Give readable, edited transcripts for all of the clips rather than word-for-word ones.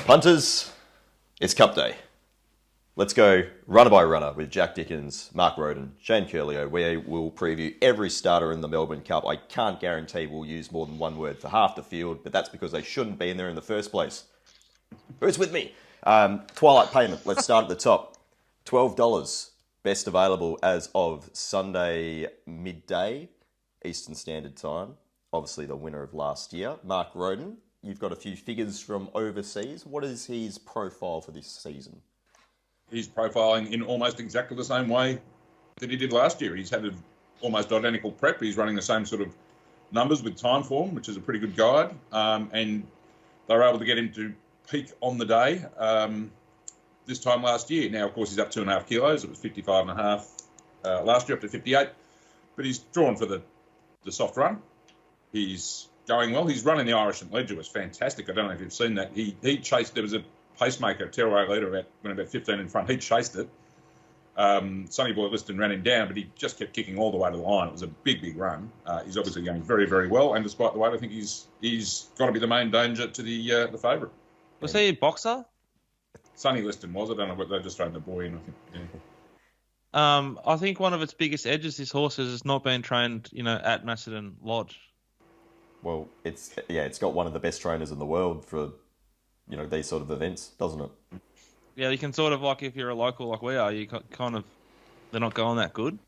Punters, it's Cup Day. Let's go runner by runner with Jack Dickens, Mark Rhoden, Shane Ciurleo. We will preview every starter in the Melbourne Cup. I can't guarantee we'll use more than one word for half the field, but that's because they shouldn't be in there in the first place. Who's with me? Twilight Payment, let's start at the top. $12, best available as of Sunday midday, Eastern Standard Time. Obviously the winner of last year. Mark Rhoden, you've got a few figures from overseas. What is his profile for this season? He's profiling in almost exactly the same way that he did last year. He's had an almost identical prep. He's running the same sort of numbers with time form, which is a pretty good guide. And they were able to get him to peak on the day this time last year. Now, of course, he's up 2.5 kilos. It was 55.5 last year, up to 58. But he's drawn for the soft run. He's going well. He's running the Irish and Ledger was fantastic. I don't know if you've seen that. He chased. There was a pacemaker, Ciurleo leader, went about 15 in front. He chased it. Sonny Boy Liston ran him down, but he just kept kicking all the way to the line. It was a big run. He's obviously going very, very well, and despite the weight, I think he's got to be the main danger to the favourite. Was he a boxer? Sonny Liston was. I don't know whether they just thrown the boy in. I think. Yeah. I think one of its biggest edges, this horse has not been trained, at Macedon Lodge. Well, it's got one of the best trainers in the world for, these sort of events, doesn't it? Yeah, you can sort of, like, if you're a local like we are, you kind of, they're not going that good.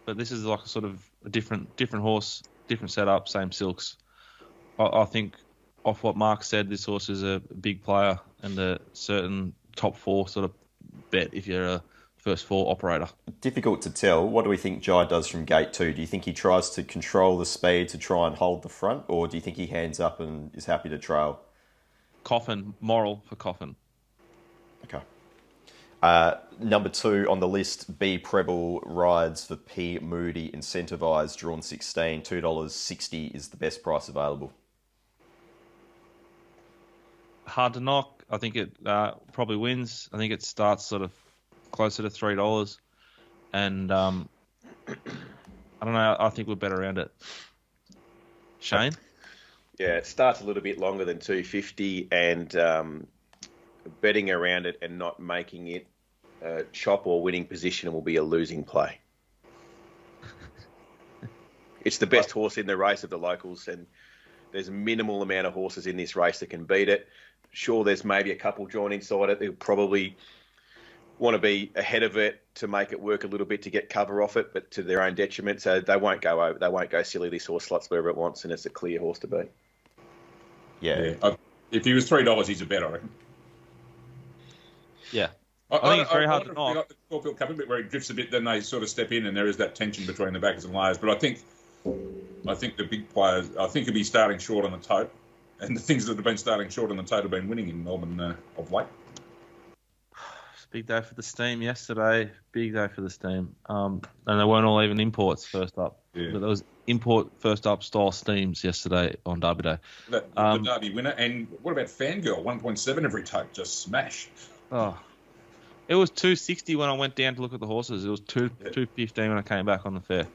But this is like a sort of a different horse, different setup, same silks. I think, off what Mark said, this horse is a big player and a certain top four sort of bet if you're a first four operator. Difficult to tell. What do we think Jai does from gate 2? Do you think he tries to control the speed to try and hold the front, or do you think he hands up and is happy to trail? Coffin, moral for Coffin. Okay. Number 2 on the list, B Preble rides for P Moody incentivised, drawn 16, $2.60 is the best price available. Hard to knock. I think it probably wins. I think it starts sort of closer to $3, and I don't know. I think we're better around it. Shane? Yeah, it starts a little bit longer than 250, and betting around it and not making it a chop or winning position will be a losing play. It's the best horse in the race of the locals, and there's a minimal amount of horses in this race that can beat it. Sure, there's maybe a couple drawn inside it. They'll probably want to be ahead of it to make it work a little bit to get cover off it, but to their own detriment. So they won't go over. They won't go silly. This horse slots wherever it wants, and it's a clear horse to beat. Yeah. If he was $3, he's a bet, I reckon. Yeah. I think it's very hard to knock. Like the Caulfield Cup a bit where he drifts a bit, then they sort of step in, and there is that tension between the backers and layers. But I think the big players. I think he'll be starting short on the tote, and the things that have been starting short on the tote have been winning in Melbourne of late. Big day for the steam yesterday. Big day for the steam. And they weren't all even imports first up. Yeah. But there was import first up style steams yesterday on Derby Day. The Derby winner. And what about Fangirl? 1.7 every tote. Just smash. Oh. It was 260 when I went down to look at the horses. It was 215 when I came back on the fair.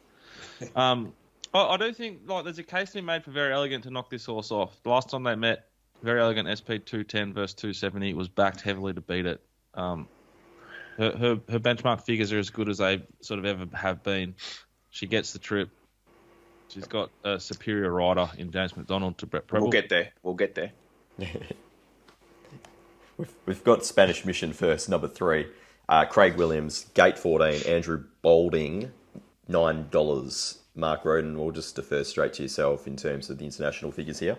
I do think there's a case to be made for Very Elegant to knock this horse off. The last time they met, Very Elegant SP 210 versus 270 was backed heavily to beat it. Her benchmark figures are as good as they sort of ever have been. She gets the trip. She's got a superior rider in James McDonald to Brett Preble. We'll get there. We've got Spanish Mission first, number 3. Craig Williams, gate 14. Andrew Boulding, $9. Mark Rhoden, we'll just defer straight to yourself in terms of the international figures here.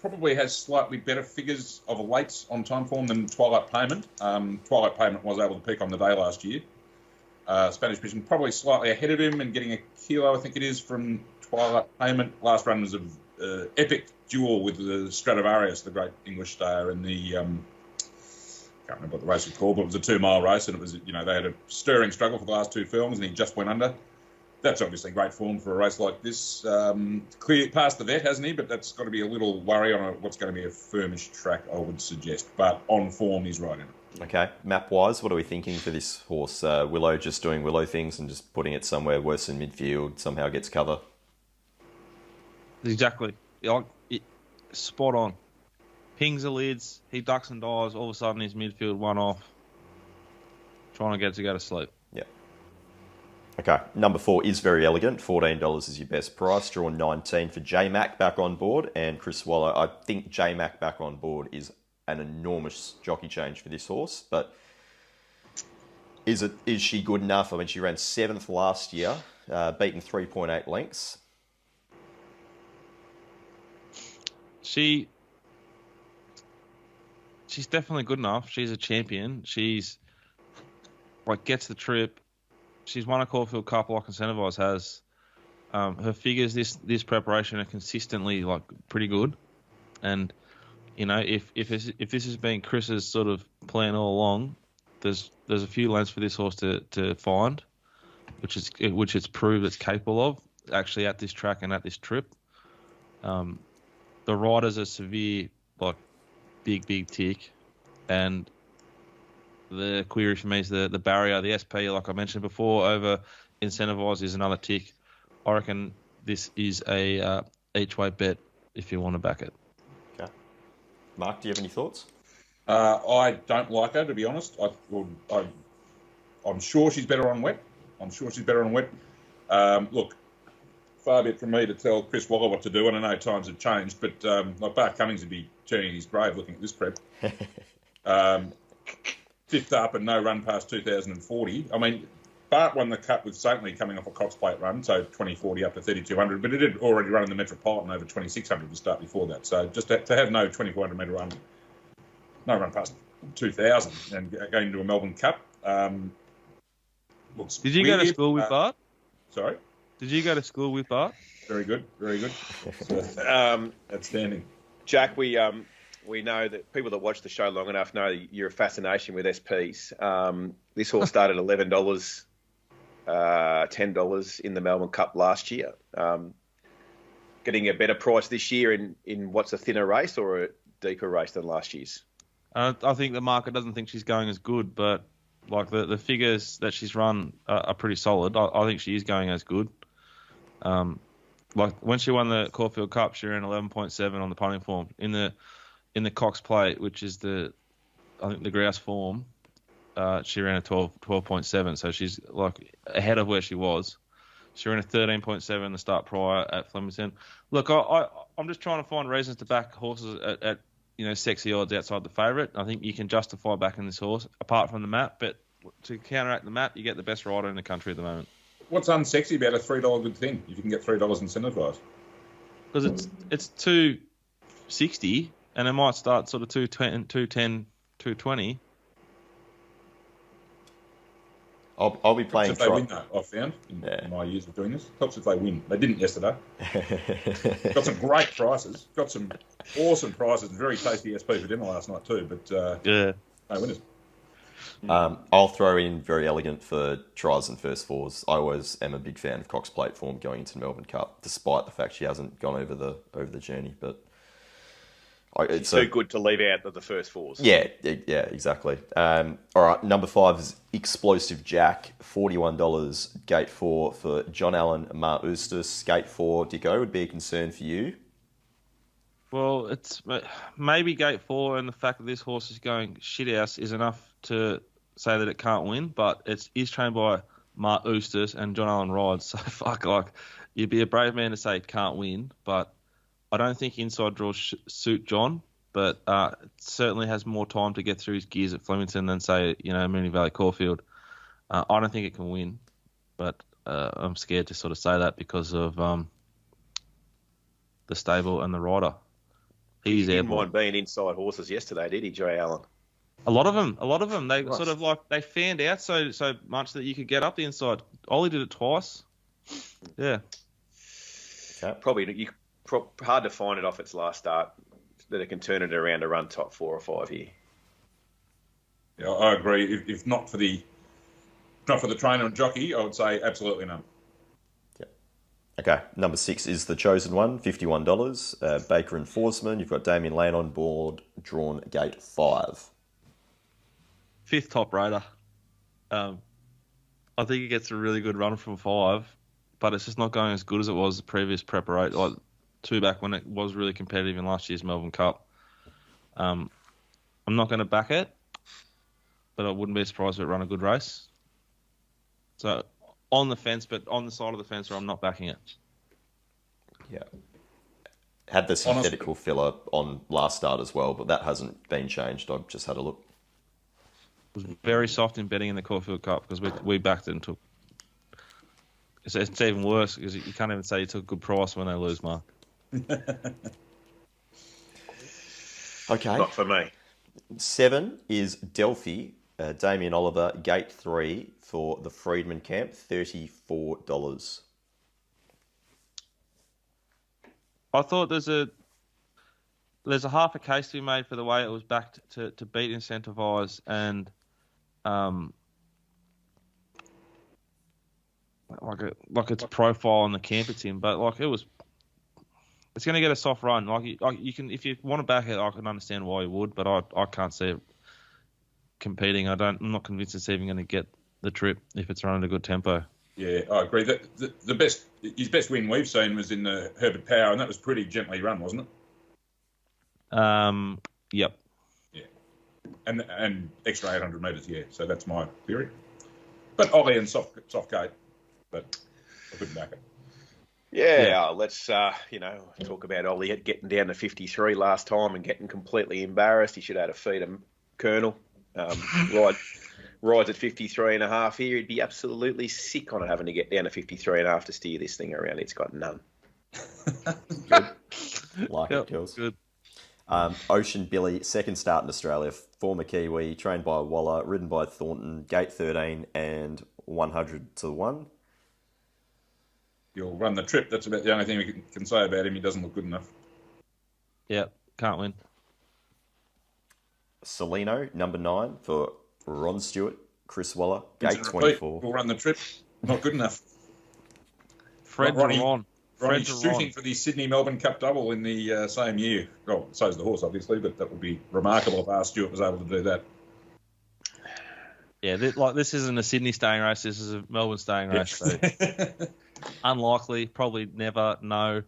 Probably has slightly better figures of a late on time form than Twilight Payment. Twilight Payment was able to peak on the day last year. Spanish Mission probably slightly ahead of him and getting a kilo, I think it is, from Twilight Payment. Last run was an epic duel with the Stradivarius, the great English stayer, in the can't remember what the race was called, but it was a 2-mile race, and it was they had a stirring struggle for the last 2 films, and he just went under. That's obviously great form for a race like this. Clear past the vet, hasn't he? But that's got to be a little worry on what's going to be a firmish track, I would suggest. But on form, he's right in it. Okay, map-wise, what are we thinking for this horse? Willow just doing Willow things and just putting it somewhere worse in midfield, somehow gets cover? Exactly. Spot on. pings the lids, he ducks and dives, all of a sudden his midfield one off, trying to get it to go to sleep. Yeah. Okay, number 4 is Very Elegant. $14 is your best price. Drawn 19 for J-Mac back on board, and Chris Waller. I think J-Mac back on board is an enormous jockey change for this horse, but is she good enough? I mean, she ran 7th last year, beaten 3.8 lengths. She's definitely good enough. She's a champion. She's gets the trip. She's won a Caulfield Cup like Incentivise has. Her figures this preparation are consistently pretty good, and if this has been Chris's sort of plan all along, there's a few lengths for this horse to find, which it's proved it's capable of actually at this track and at this trip. The rider's a severe big tick, and the query for me is the barrier, the SP, like I mentioned before, over Incentivise is another tick. I reckon this is a each way bet if you want to back it. Okay. Mark, do you have any thoughts? I don't like her, to be honest. I'm sure she's better on wet. Look, far be it from me to tell Chris Waller what to do, and I know times have changed, but Bart Cummings would be turning his grave looking at this prep. 5th up and no run past 2040. I mean, Bart won the Cup with certainly coming off a Cox Plate run, so 2040 up to 3200, but it had already run in the Metropolitan over 2600 to start before that. So just to have no 2400 metre run, no run past 2000 and going into a Melbourne Cup. Looks Did you weird. go to school with Bart? Sorry? Did you go to school with Bart? Very good. So, outstanding. Jack, we know that people that watch the show long enough know your fascination with SPs. This horse started $11, $10 in the Melbourne Cup last year. Getting a better price this year in what's a thinner race or a deeper race than last year's? I think the market doesn't think she's going as good, but the figures that she's run are pretty solid. I think she is going as good. When she won the Caulfield Cup, she ran 11.7 on the punting form. In the Cox Plate, which is the grouse form, she ran a 12.7. So she's ahead of where she was. She ran a 13.7 the start prior at Flemington. Look, I'm just trying to find reasons to back horses at sexy odds outside the favourite. I think you can justify backing this horse apart from the map, but to counteract the map, you get the best rider in the country at the moment. What's unsexy about a $3 good thing if you can get $3 incentivise? Because it's $2.60 and it might start sort of $2.10, $2.20. I'll be playing. Helps if they win, though, I've found in my years of doing this. Helps if they win. They didn't yesterday. Got some great prices. Got some awesome prices. Very tasty SP for dinner last night too. But no winners. I'll throw in Very Elegant for tries and first fours. I always am a big fan of Cox Plate form going into the Melbourne Cup, despite the fact she hasn't gone over the journey. But it's too good to leave out of the first fours. Yeah, exactly. All right, number 5 is Explosive Jack, $41, gate 4 for John Allen, Mark Eustace. Gate 4, Dicko, would be a concern for you. Well, it's maybe gate 4, and the fact that this horse is going shithouse is enough to say that it can't win, but it is trained by Mark Eustace and John Allen rides, so you'd be a brave man to say it can't win, but I don't think inside draws suit John, but it certainly has more time to get through his gears at Flemington than, say, Moonee Valley Caulfield. I don't think it can win, but I'm scared to sort of say that because of the stable and the rider. He didn't mind being inside horses yesterday, did he, Jay Allen? A lot of them. They sort of they fanned out so much that you could get up the inside. Ollie did it twice. Yeah. Okay. Probably hard to find it off its last start that it can turn it around to run top 4 or 5 here. Yeah, I agree. If not for the trainer and jockey, I would say absolutely none. Yeah. Okay, number 6 is The Chosen One, $51. Baker and Forsman. You've got Damien Lane on board, drawn gate 5. 5th top raider. I think it gets a really good run from 5, but it's just not going as good as it was the previous preparation, 2 back when it was really competitive in last year's Melbourne Cup. I'm not going to back it, but I wouldn't be surprised if it run a good race. So on the fence, but on the side of the fence where I'm not backing it. Yeah. Had the synthetical filler on last start as well, but that hasn't been changed. I've just had a look. It was very soft in betting in the Caulfield Cup because we backed it and took. It's even worse because you can't even say you took a good price when they lose, Mark. Okay. Not for me. 7 is Delphi, Damien Oliver, Gate 3 for the Freedman Camp, $34. I thought there's a half a case to be made for the way it was backed to beat Incentivise and like its profile on the camp it's in, but like it's going to get a soft run. Like you can, if you want to back it, I can understand why you would, but I can't see it competing. I'm not convinced it's even going to get the trip if it's running a good tempo. Yeah, I agree. His best win we've seen was in the Herbert Power, and that was pretty gently run, wasn't it? Yep. Yeah, and extra 800 metres. Yeah, so that's my theory. But Ollie and soft gate, but I couldn't back it. Yeah. Let's talk about Ollie getting down to 53 last time and getting completely embarrassed. He should have had a feed him Colonel. Rides at 53.5 here. He'd be absolutely sick on it having to get down to 53.5 to steer this thing around. It's got none. Good. Like it, Jules. Good. Ocean Billy, second start in Australia, former Kiwi, trained by Waller, ridden by Thornton, gate 13 and 100 to 1. He'll run the trip. That's about the only thing we can say about him. He doesn't look good enough. Yeah, can't win. Ciurleo, number 9 for Ron Stewart, Chris Waller, gate 24. Will run the trip. Not good enough. Fred Ron. Ronnie's shooting for the Sydney-Melbourne Cup double in the same year. Well, so's the horse, obviously, but that would be remarkable if R. Stewart was able to do that. Yeah, this isn't a Sydney staying race. This is a Melbourne staying race. So unlikely, probably never, no.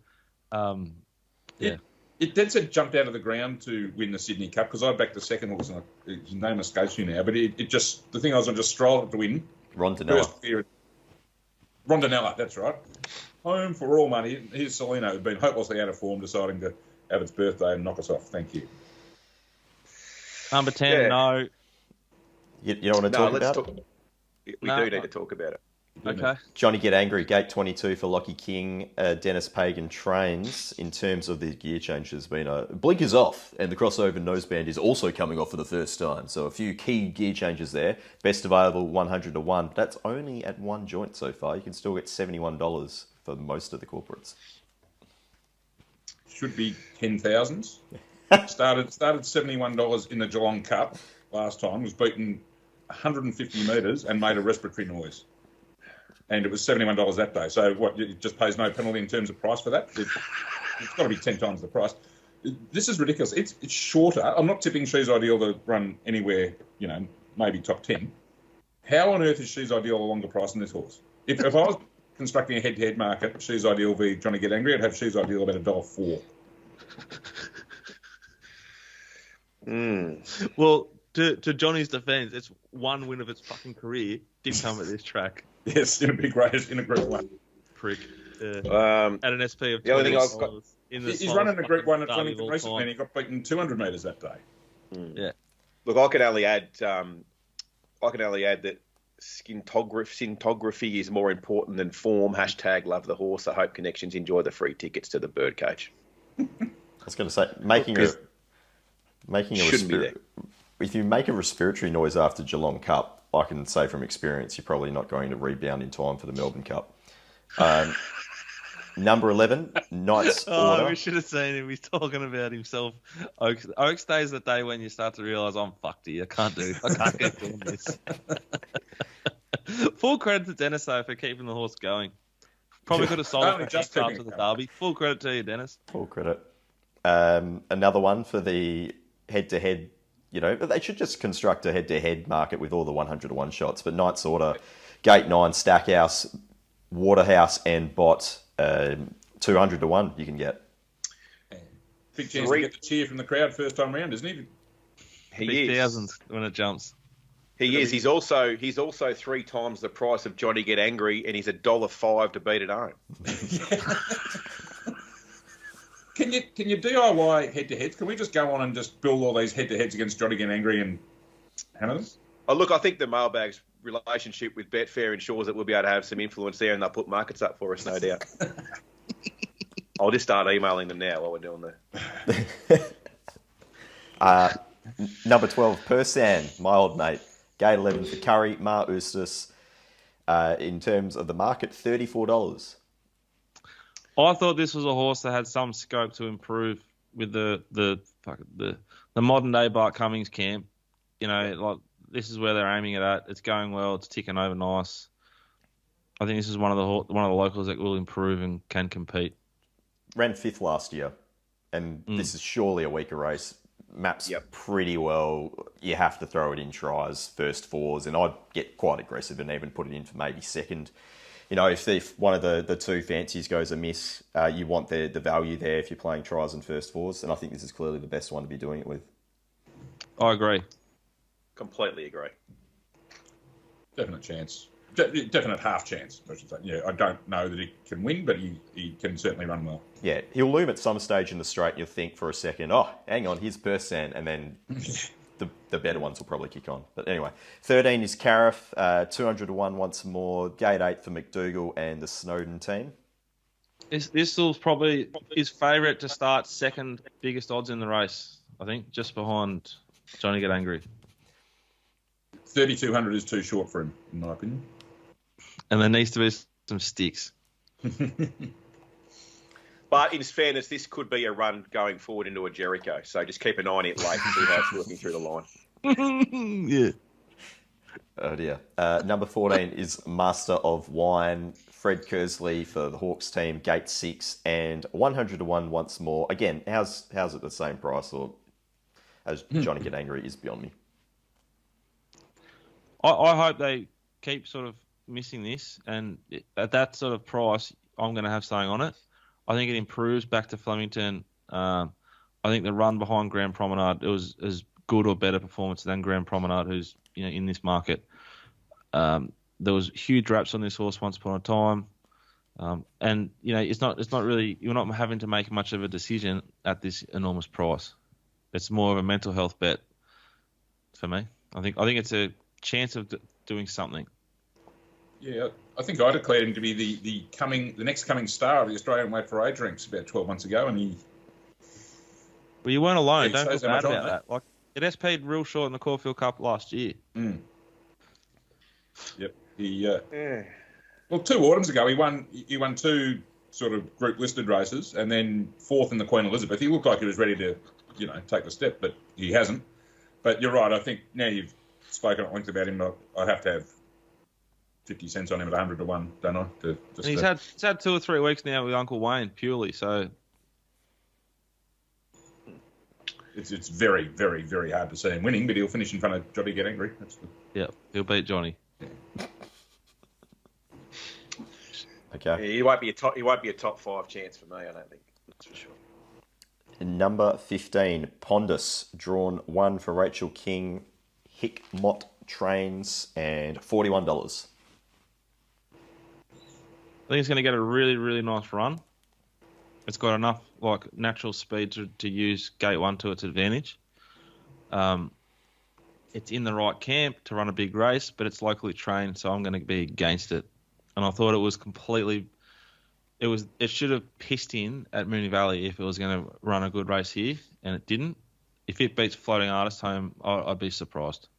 It dead set jumped out of the ground to win the Sydney Cup because I backed the second horse, and his name escapes me now. But it just, the thing I was on just strolled to win. Rondinella, that's right. Home for all money. Here's Ciurleo, who'd been hopelessly out of form, deciding to have its birthday and knock us off. Thank you. Number 10, no. You don't want to talk about it? We do need to talk about it. Okay. Johnny Get Angry, gate 22 for Lockie King, Dennis Pagan trains. In terms of the gear change, there's been a blinkers off, and the crossover noseband is also coming off for the first time. So a few key gear changes there. Best available 100 to 1. That's only at one joint so far. You can still get $71 for most of the corporates. Should be 10,000s. Started $71 in the Geelong Cup last time. Was beaten 150 metres and made a respiratory noise. And it was $71 that day. So what? It just pays no penalty in terms of price for that. It's got to be 10 times the price. This is ridiculous. It's shorter. I'm not tipping She's Ideal to run anywhere, maybe top 10. How on earth is She's Ideal a longer price than this horse? If I was constructing a head-to-head market, She's Ideal v Johnny Get Angry, I'd have She's Ideal about $1.04. Well, to Johnny's defence, it's one win of its fucking career. Did come at this track. Yes, in a big race, in a Group 1. Prick. At an SP of $20. The only thing I've got... He's running a Group 1 at Flemington recently, and he got beaten 200 metres that day. Yeah. Look, I can only add that scientography is more important than form. # love the horse. I hope connections enjoy the free tickets to the birdcage. I was going to say, if you make a respiratory noise after Geelong Cup, I can say from experience, you're probably not going to rebound in time for the Melbourne Cup. Number 11, Knights Order. We should have seen him. He's talking about himself. Oaks Day is the day when you start to realise I'm fucked here. I can't keep doing this. Full credit to Dennis, though, for keeping the horse going. Probably could have sold it just after the derby. Full credit to you, Dennis. Full credit. Another one for the head-to-head. They should just construct a head-to-head market with all the 100 to 1 shots. But Knights Order, gate 9, Stackhouse, Waterhouse, and Bot, 200 to 1 you can get. big chance to get the cheer from the crowd first time round, isn't he? He is. Thousands when it jumps. He is. He's also 3 times the price of Johnny Get Angry, and he's $1.05 to beat at home. Can you DIY head-to-heads? Can we just go on and just build all these head-to-heads against Johnny Get Angry and hammer them? Oh, look, I think the Mailbag's relationship with Betfair ensures that we'll be able to have some influence there, and they'll put markets up for us, no doubt. I'll just start emailing them now while we're doing that. Number 12, Persan, my old mate. Gate 11 for Curry, Mar Eustace. In terms of the market, $34. I thought this was a horse that had some scope to improve with the modern day Bart Cummings camp. You know, like this is where they're aiming it at. It's going well. It's ticking over nice. I think this is one of the locals that will improve and can compete. Ran 5th last year, and this is surely a weaker race. Maps pretty well. You have to throw it in tries, first fours, and I'd get quite aggressive and even put it in for maybe second. You know, if one of the two fancies goes amiss, you want the value there if you're playing tries and first fours, and I think this is clearly the best one to be doing it with. I agree. Completely agree. Definite chance. Definite half chance, I should say. Yeah, I don't know that he can win, but he can certainly run well. Yeah, he'll loom at some stage in the straight, and you'll think for a second, oh, hang on, here's Persan, and then the better ones will probably kick on. But anyway, 13 is Cariff, 200 to 1 once more, gate 8 for McDougall and the Snowden team. This was probably his favourite to start second biggest odds in the race, I think, just behind Johnny Get Angry. 3,200 is too short for him, in my opinion. And there needs to be some sticks. But in fairness, this could be a run going forward into a Jericho. So just keep an eye on it late and see how it's working through the line. Yeah. Oh dear. Number 14 is Master of Wine, Fred Kersley for the Hawks team, gate 6 and 100 to 1 once more. Again, how's it the same price or as Johnny Get Angry is beyond me? I hope they keep sort of missing this, and at that sort of price, I'm going to have something on it. I think it improves back to Flemington. I think the run behind Grand Promenade, it was as good or better performance than Grand Promenade, who's in this market. There was huge raps on this horse once upon a time, and it's not really, you're not having to make much of a decision at this enormous price. It's more of a mental health bet for me. I think it's a chance of doing something. Yeah, I think I declared him to be the next coming star of the Australian Weight for Age ranks about 12 months ago, and he. Well, you weren't alone. Yeah, Don't feel bad about that. Like it SP'd real short in the Caulfield Cup last year. Mm. Yep. Well, 2 autumns ago, he won 2 sort of group listed races, and then 4th in the Queen Elizabeth. He looked like he was ready to, take the step, but he hasn't. But you're right. I think now you've spoken at length about him, I have to have 50 cents on him at 100 to 1, don't I? And he's had 2 or 3 weeks now with Uncle Wayne purely, so it's very, very, very hard to see him winning, but he'll finish in front of Johnny Get Angry. Yeah, he'll beat Johnny. Okay. Yeah, he won't be a top 5 chance for me, I don't think. That's for sure. Number 15, Pondus, drawn 1 for Rachel King, Hick Mott Trains, and $41. I think it's going to get a really, really nice run. It's got enough natural speed to use gate 1 to its advantage. It's in the right camp to run a big race, but it's locally trained, so I'm going to be against it. And I thought it was it should have pissed in at Moonee Valley if it was going to run a good race here, and it didn't. If it beats Floating Artist home, I'd be surprised.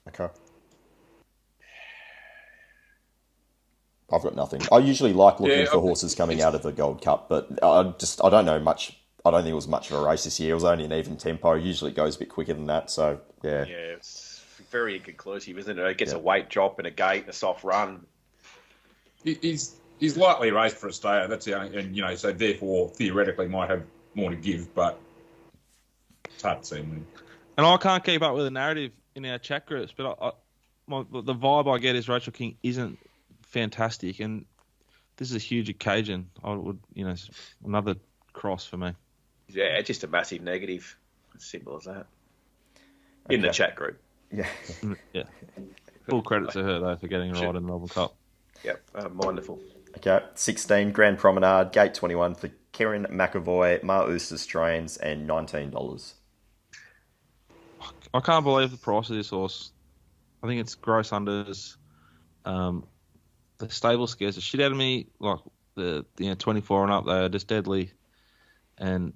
Okay. I've got nothing. I usually like looking for horses coming out of the Gold Cup, but I don't know much. I don't think it was much of a race this year. It was only an even tempo. Usually it goes a bit quicker than that, so yeah. Yeah, it's very inconclusive, isn't it? It gets a weight drop and a gate and a soft run. He's lightly raced for a stayer. That's the only, and so therefore theoretically might have more to give, but it's hard to see him. And I can't keep up with the narrative in our chat groups, but the vibe I get is Rachel King isn't fantastic, and this is a huge occasion. I would, another cross for me. Yeah, just a massive negative. As simple as that. In the chat group. Yeah. Yeah. Full credit to her, though, for getting right in the Melbourne Cup. Yep, wonderful. Okay, 16, Grand Promenade, Gate 21 for Kieran McAvoy, Mar Oosters Strains, and $19. I can't believe the price of this horse. I think it's gross unders. The stable scares the shit out of me. Like the 24 and up, they are just deadly. And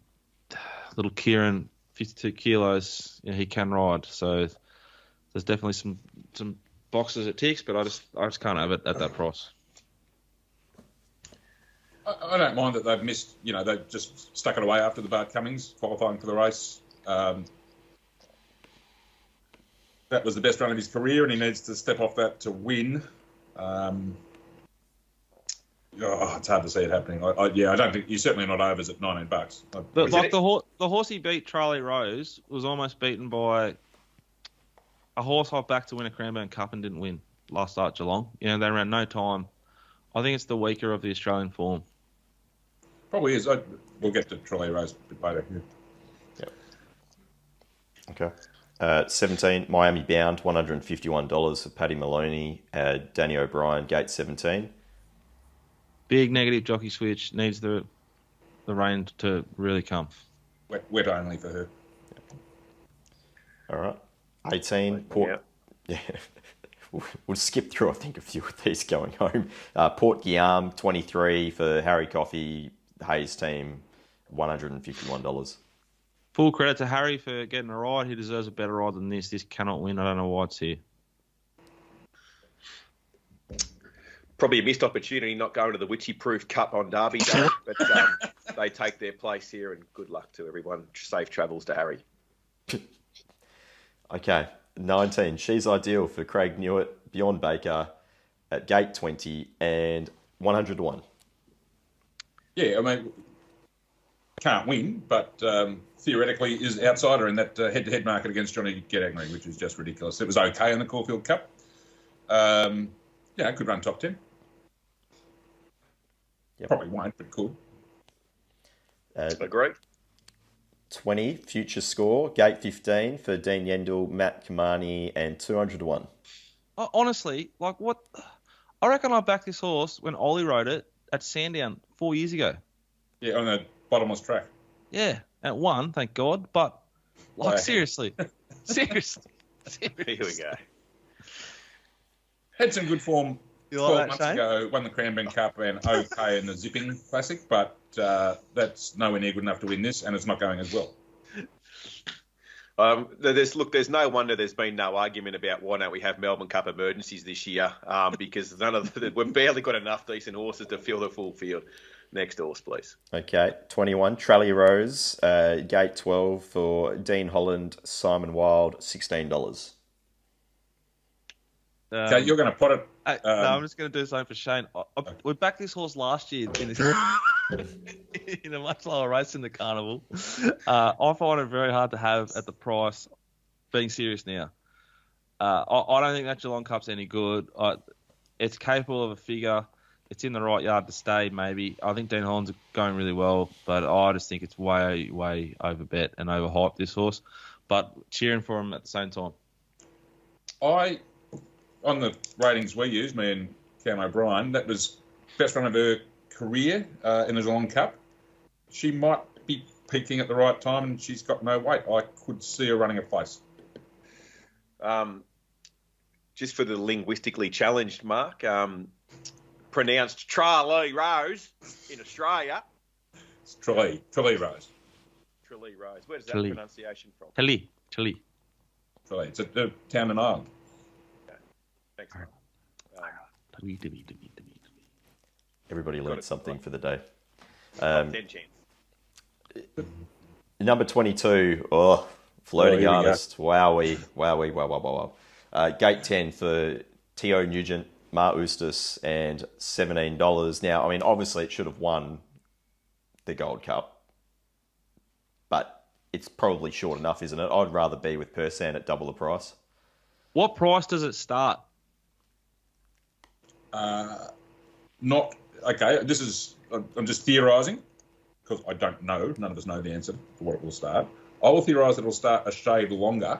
little Kieran, 52 kilos, he can ride. So there's definitely some boxes it ticks, but I just can't have it at that price. I don't mind that they've missed, they've just stuck it away after the Bart Cummings qualifying for the race. That was the best run of his career, and he needs to step off that to win. It's hard to see it happening. I don't think you're certainly not overs at $19. The horse he beat, Charlie Rose, was almost beaten by a horse off back to win a Cranbourne Cup and didn't win last start Geelong. They ran no time. I think it's the weaker of the Australian form. Probably is. We'll get to Ciurleo Rose a bit later. Yeah. Okay. 17, Miami Bound, $151 for Paddy Maloney, Danny O'Brien, Gate 17. Big negative jockey switch, needs the rain to really come. Wet only for her. All right. 18, Port... Yeah. We'll skip through, I think, a few of these going home. Port Guillaume, 23 for Harry Coffey, Hayes team, $151. Full credit to Harry for getting a ride. He deserves a better ride than this. This cannot win. I don't know why it's here. Probably a missed opportunity not going to the Witchy-proof Cup on Derby Day, but they take their place here, and good luck to everyone. Safe travels to Harry. Okay, 19, She's Ideal for Craig Newitt, Bjorn Baker at Gate 20 and 100-1. Yeah, I mean, can't win, but theoretically is outsider in that head-to-head market against Johnny Getangry, which is just ridiculous. It was okay in the Caulfield Cup. Could run top 10. Yep. Probably won't, but could. Agree. 20, Future Score, Gate 15 for Dean Yendall, Matt Kamani, and 200-1. Honestly, what? I reckon I backed this horse when Ollie rode it at Sandown 4 years ago. Yeah, on the bottomless track. Yeah, and it won, thank God. But, seriously. Seriously. Here we go. Had some good form 12 months Shane? ago, won the Cranbourne Cup and okay in the Zipping Classic, but that's nowhere near good enough to win this, and it's not going as well. There's no wonder there's been no argument about why don't we have Melbourne Cup emergencies this year, because we've barely got enough decent horses to fill the full field. Next horse, please. Okay, 21, Trally Rose, Gate 12 for Dean Holland, Simon Wild, $16. Okay, you're going to put it... No, I'm just going to do something for Shane. We backed this horse last year in a much lower race in the carnival. I find it very hard to have at the price. Being serious now, I don't think that Geelong Cup's any good. It's capable of a figure. It's in the right yard to stay, maybe. I think Dean Holland's going really well, but I just think it's way, way overbet and overhyped, this horse. But cheering for him at the same time. On the ratings we used, me and Cam O'Brien, that was best run of her career in the Geelong Cup. She might be peaking at the right time, and she's got no weight. I could see her running a place. Just for the linguistically challenged, Mark, pronounced Ciurleo Rose in Australia. It's Ciurleo Rose. Ciurleo Rose. Where does that pronunciation from? Chile. Ciurleo. It's a town and island. Thanks. Everybody learned something for the day. 10 chance. Number 22, floating artist. Wowee. Gate 10 for T.O. Nugent, Mar Oostis, and $17. Now, I mean, obviously it should have won the Gold Cup, but it's probably short enough, isn't it? I'd rather be with Persan at double the price. What price does it start? I'm just theorising. because I don't know, none of us know the answer for what it will start. I will theorise that it will start a shade longer.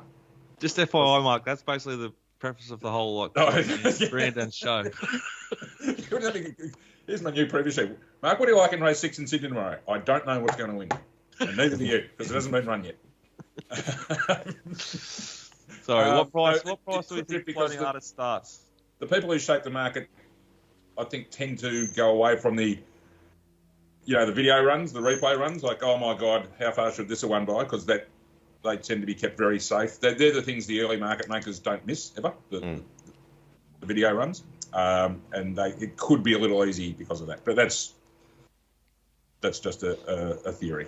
Just FYI, Mark, that's basically the preface of the whole brand and show. Here's my new preview sheet. Mark, what do you like in race 6 in Sydney tomorrow? I don't know what's going to win. And neither do you, because it hasn't been run yet. Sorry, what price do we think Floating Artist starts? The people who shape the market, I think, tend to go away from the video runs, the replay runs, like, oh my God, how far should this have won by? Because they tend to be kept very safe. They're the things the early market makers don't miss ever, the video runs. And it could be a little easy because of that. But that's just a theory.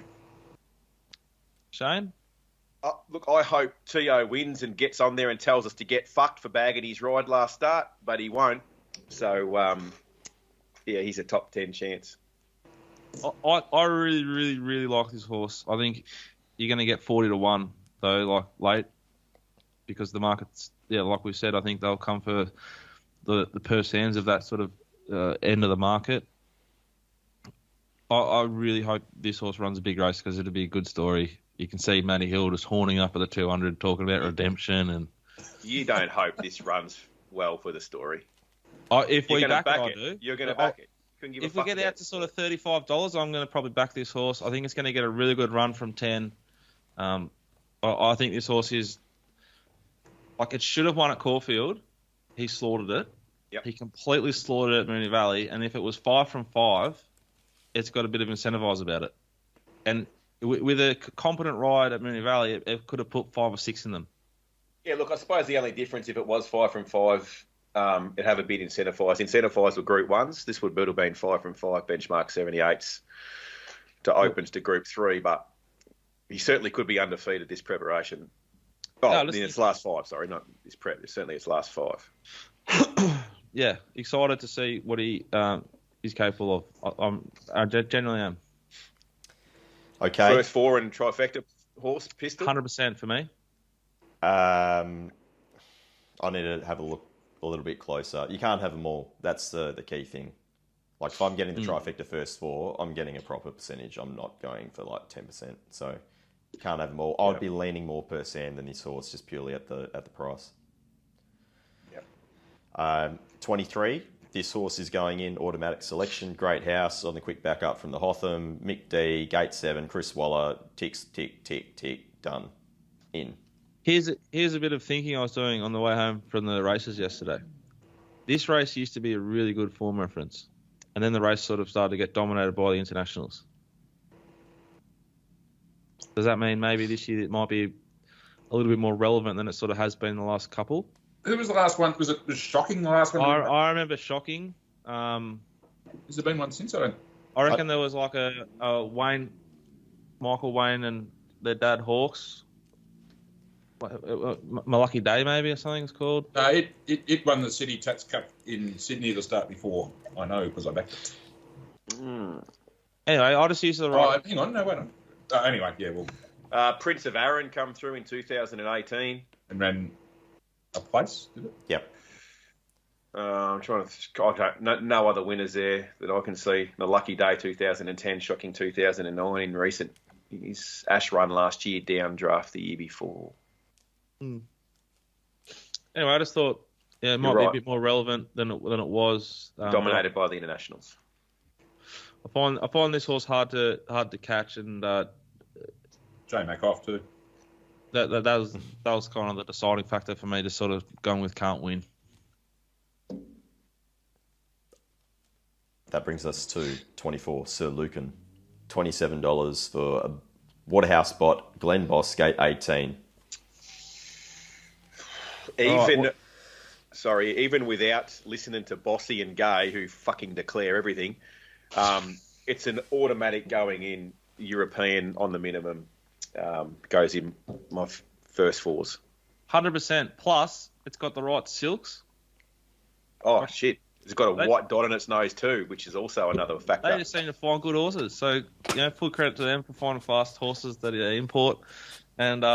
Shane? Look, I hope T.O. wins and gets on there and tells us to get fucked for bagging his ride last start, but he won't. So, he's a top 10 chance. I really, really, really like this horse. I think you're going to get 40-1, though, like late, because the market's, like we said, I think they'll come for the purse hands of that sort of end of the market. I really hope this horse runs a big race because it'll be a good story. You can see Matty Hill just horning up at the 200 talking about redemption. And you don't hope this runs well for the story. If we back it, I do. You're going to back it. If we get out to sort of $35, I'm going to probably back this horse. I think it's going to get a really good run from 10. I think this horse is like it should have won at Caulfield. He slaughtered it. Yep. He completely slaughtered it at Moonee Valley. And if it was 5 from 5, it's got a bit of incentivize about it. And with a competent ride at Moonee Valley, it could have put 5 or 6 in them. Yeah, look, I suppose the only difference if it was 5 from 5, it'd have a bit incentivised. Incentivised with Group 1s. This would have been 5 from 5, benchmark 78s to opens to Group 3, but he certainly could be undefeated this preparation. In its last 5, sorry, not this prep. It's certainly its last 5. Yeah, excited to see what he is capable of. I genuinely am. Okay. First 4 and trifecta horse pistol? 100% for me. I need to have a look a little bit closer. You can't have them all. That's the key thing. Like, if I'm getting the trifecta first 4, I'm getting a proper percentage. I'm not going for, 10%. So, you can't have them all. I'd be leaning more per cent than this horse just purely at the price. Yep. 23. This horse is going in automatic selection. Great house on the quick backup from the Hotham. Mick D, Gate 7, Chris Waller. Ticks, tick, tick, tick. Done. In. Here's a bit of thinking I was doing on the way home from the races yesterday. This race used to be a really good form reference. And then the race sort of started to get dominated by the internationals. Does that mean maybe this year it might be a little bit more relevant than it sort of has been the last couple? Who was the last one? Was Shocking the last one? I remember Shocking. Has there been one since? I reckon there was like a Michael Wayne and their dad Hawks. My Lucky Day maybe or something it's called. It won the City Tats Cup in Sydney the start before. I know because I backed it. Anyway, I'll just use the right. Hang on, no, wait on. Anyway, yeah, well. Prince of Arran come through in 2018 and ran a place, did it? Yep. I'm trying to. No other winners there that I can see. The Lucky Day 2010, Shocking 2009 in recent. His Ash run last year, down draft the year before. Anyway, I just thought it might be a bit more relevant than it was. Dominated by the internationals. I find this horse hard to catch, and Jay Macoff too. That was kind of the deciding factor for me, just sort of going with can't win. That brings us to 24, Sir Lucan. $27 for a Waterhouse spot, Glen Boss, Gate 18. Even without listening to Bossy and Gay, who fucking declare everything, it's an automatic going in European on the minimum. Goes in my first 4s. 100%. Plus, it's got the right silks. Oh, shit. It's got a white dot on its nose too, which is also another factor. They just seem to find good horses. So, full credit to them for finding fast horses that they import. And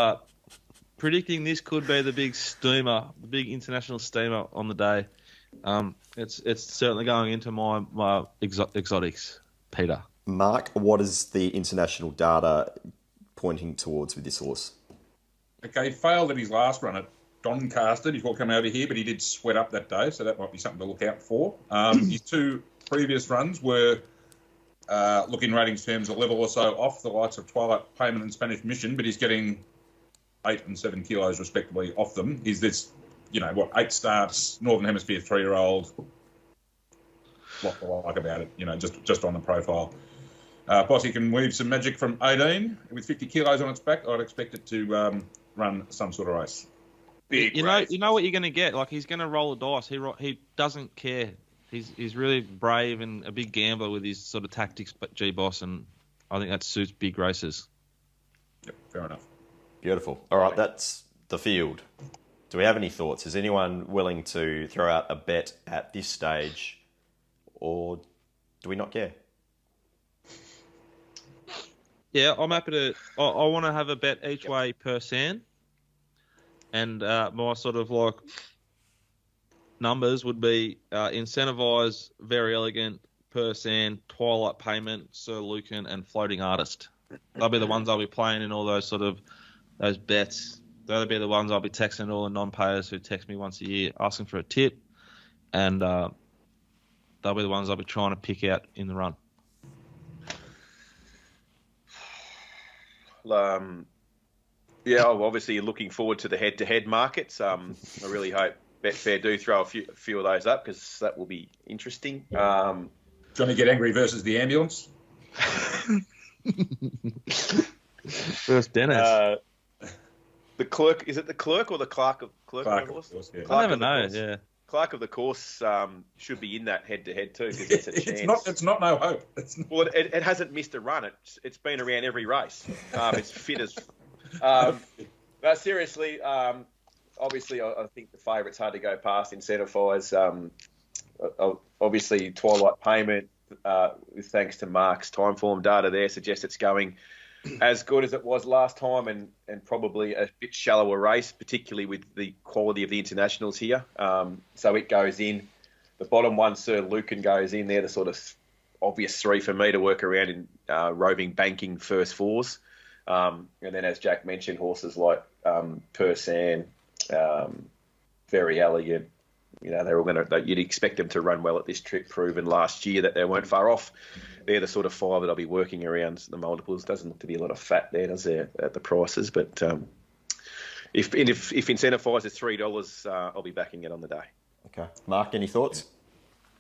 predicting this could be the big steamer, the big international steamer on the day. It's certainly going into my exotics, Peter. Mark, what is the international data pointing towards with this horse? Okay, he failed at his last run at Doncaster before coming over here, but he did sweat up that day, so that might be something to look out for. His two previous runs were, look in ratings terms, a level or so off the likes of Twilight Payment and Spanish Mission, but he's getting 8 and 7 kilos respectively off them. Is this, 8 starts, Northern Hemisphere 3-year-old, what do I like about it, just on the profile. Posse can weave some magic from 18 with 50 kilos on its back. I'd expect it to run some sort of race. You know what you're going to get. Like, he's going to roll the dice. He doesn't care. He's really brave and a big gambler with his sort of tactics, but G-Boss, and I think that suits big races. Yep, fair enough. Beautiful. All right, that's the field. Do we have any thoughts? Is anyone willing to throw out a bet at this stage, or do we not care? Yeah, I'm happy to. I want to have a bet each way per San. And my sort of like numbers would be incentivise, Very Elegant, Persan, Twilight Payment, Sir Lucan, and Floating Artist. They'll be the ones I'll be playing in all those those bets. They'll be the ones I'll be texting all the non-payers who text me once a year asking for a tip. And they'll be the ones I'll be trying to pick out in the run. Yeah, I'm obviously looking forward to the head-to-head markets. I really hope Betfair do throw a few of those up because that will be interesting. Johnny Get Angry versus the ambulance. First Dennis. The clerk, is it the clerk or the clerk of Clark, the course? of course, yeah. I never know. Yeah. Clerk of the course should be in that head-to-head too because it's a chance. It's not no hope. Well, it hasn't missed a run. It's been around every race. It's fit as. But seriously, obviously, I think the favourite's hard to go past. Incentivise, obviously, Twilight Payment. Thanks to Mark's time form data there, suggests it's going as good as it was last time, and probably a bit shallower race, particularly with the quality of the internationals here. So it goes in. The bottom one, Sir Lucan, goes in there. The sort of obvious three for me to work around in roving banking first fours. And then, as Jack mentioned, horses like Persan, Very Elegant. They're all you'd expect them to run well at this trip, proven last year that they weren't far off. They're the sort of five that I'll be working around the multiples. Doesn't look to be a lot of fat there, does there, at the prices? But if Incentivise is $3, I'll be backing it on the day. Okay. Mark, any thoughts?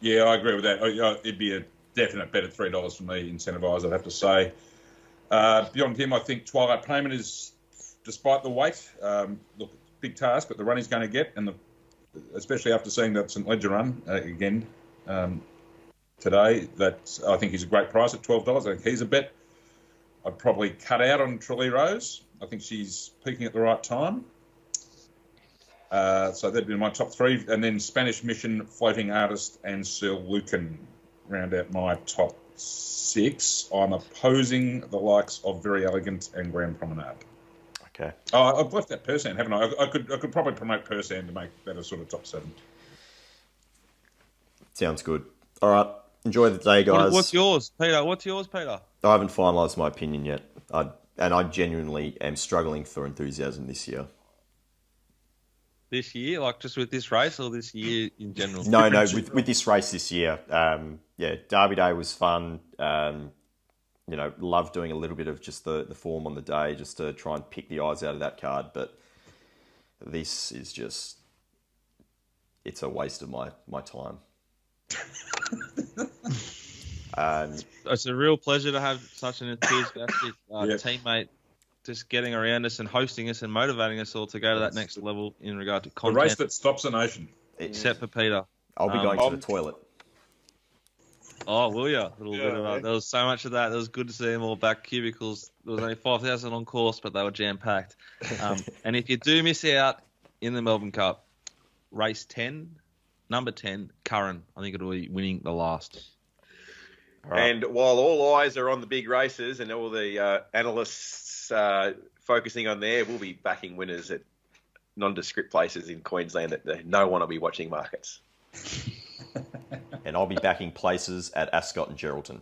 Yeah, I agree with that. It'd be a definite bet at $3 for me, Incentivise, I'd have to say. Beyond him, I think Twilight Payment is, despite the weight, big task, but the run he's going to get, and especially after seeing that St Ledger run again today, that I think he's a great price at $12. I think he's a bet. I'd probably cut out on Ciurleo. I think she's peaking at the right time. So that'd be my top three. And then Spanish Mission, Floating Artist, and Sir Lucan round out my top six. I'm opposing the likes of Very Elegant and Grand Promenade. Okay. Oh, I've left that Persan, haven't I? I could probably promote Persan to make that a sort of top 7. Sounds good. All right. Enjoy the day, guys. What's yours, Peter? I haven't finalised my opinion yet. I genuinely am struggling for enthusiasm this year. This year? Like just with this race or this year in general? No, with this race this year. Derby Day was fun. Love doing a little bit of just the form on the day just to try and pick the eyes out of that card. But this is just, it's a waste of my time. It's a real pleasure to have such an enthusiastic teammate just getting around us and hosting us and motivating us all to go to that next level in regard to content. The race that stops a nation. Except for Peter. I'll be going to the toilet. Oh, will you? There was so much of that. It was good to see them all back. Cubicles, there was only 5,000 on course, but they were jam-packed. And if you do miss out in the Melbourne Cup, race 10, number 10, Curran, I think it'll be winning the last. Right. And while all eyes are on the big races and all the analysts focusing on there, we'll be backing winners at nondescript places in Queensland that no one will be watching markets. And I'll be backing places at Ascot and Geraldton.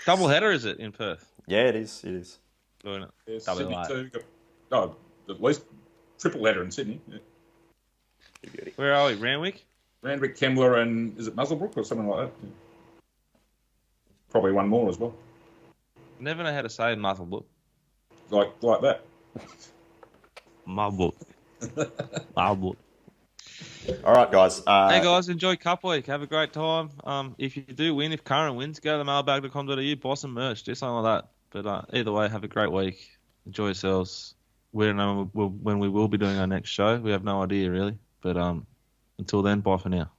Double header, is it, in Perth? Yeah, it is. It is. Doing it. Yeah, Double Sydney header. too. At least triple header in Sydney. Yeah. Where are we? Randwick? Randwick, Kembla, and is it Muswellbrook or something like that? Yeah. Probably one more as well. Never know how to say Muswellbrook. Like that. Muswellbrook. Muswellbrook. All right, guys. Hey guys, enjoy Cup Week. Have a great time. If you do win, if Curran wins, go to mailbag.com.au, buy some merch, do something like that. But either way, have a great week. Enjoy yourselves. We don't know when we will be doing our next show. We have no idea really. But until then, bye for now.